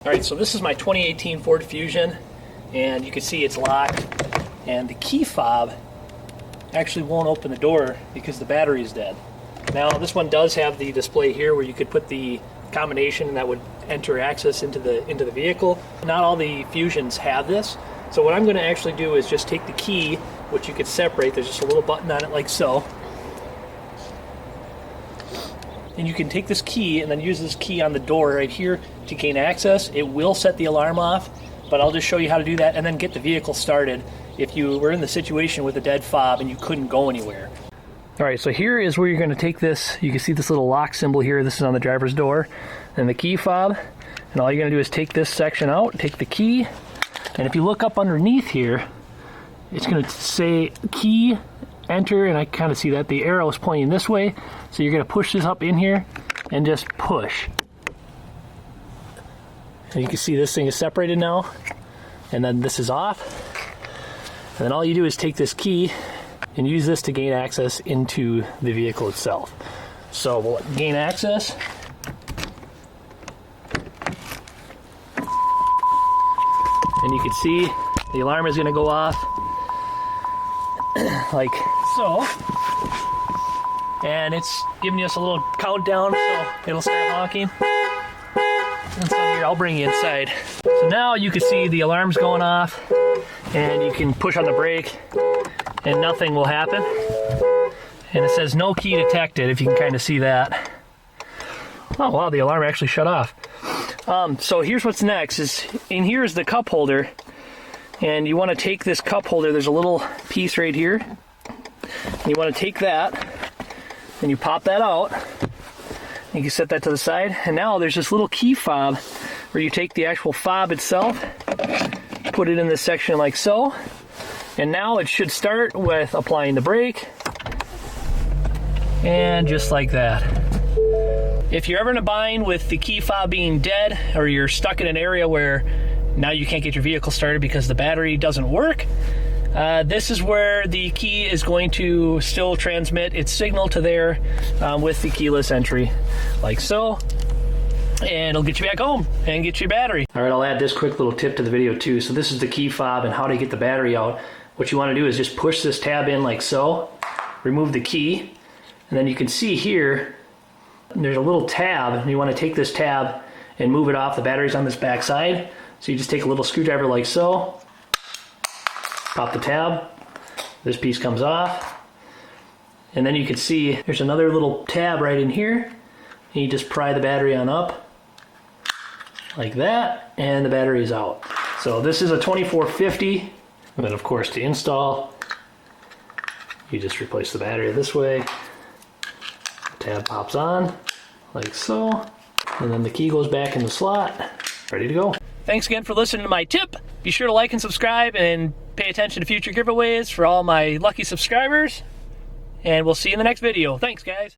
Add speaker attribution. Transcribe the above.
Speaker 1: All right, so this is my 2018 Ford Fusion, and you can see it's locked, and the key fob actually won't open the door because the battery is dead. Now this one does have the display here where you could put the combination that would enter access into the vehicle. Not all the Fusions have this, so what I'm going to actually do is just take the key, which you could separate. There's just a little button on it like so. And you can take this key and then use this key on the door right here to gain access. It will set the alarm off, but I'll just show you how to do that and then get the vehicle started if you were in the situation with a dead fob and you couldn't go anywhere. All right, so here is where you're going to take this. You can see this little lock symbol here. This is on the driver's door and the key fob. And all you're going to do is take this section out, take the key, and if you look up underneath here, it's going to say key, enter, and I kind of see that the arrow is pointing this way. So you're going to push this up in here and just push. And you can see this thing is separated now. And then this is off. And then all you do is take this key and use this to gain access into the vehicle itself. So we'll gain access. And you can see the alarm is going to go off like so. And it's giving us a little countdown, so it'll start honking. And so here, I'll bring you inside. So now you can see the alarm's going off, and you can push on the brake, and nothing will happen. And it says no key detected, if you can kind of see that. Oh wow, the alarm actually shut off. So here's what's next, is in here is the cup holder, and you want to take this cup holder, there's a little piece right here. You want to take that, and you pop that out. You can set that to the side, and now there's this little key fob where you take the actual fob itself, put it in this section like so, and now it should start with applying the brake, and just like that. If you're ever in a bind with the key fob being dead, or you're stuck in an area where now you can't get your vehicle started because the battery doesn't work, this is where the key is going to still transmit its signal to there with the keyless entry, like so, and it'll get you back home and get your battery. All right, I'll add this quick little tip to the video too. So this is the key fob and how to get the battery out. What you want to do is just push this tab in like so, remove the key, and then you can see here there's a little tab, and you want to take this tab and move it off. The battery's on this back side, so you just take a little screwdriver like so, pop the tab, this piece comes off, and then you can see there's another little tab right in here, and you just pry the battery on up like that, and the battery is out. So this is a 2450, and then of course to install, you just replace the battery this way, the tab pops on like so, and then the key goes back in the slot, ready to go. Thanks again for listening to my tip. Be sure to like and subscribe and pay attention to future giveaways for all my lucky subscribers. And we'll see you in the next video. Thanks, guys.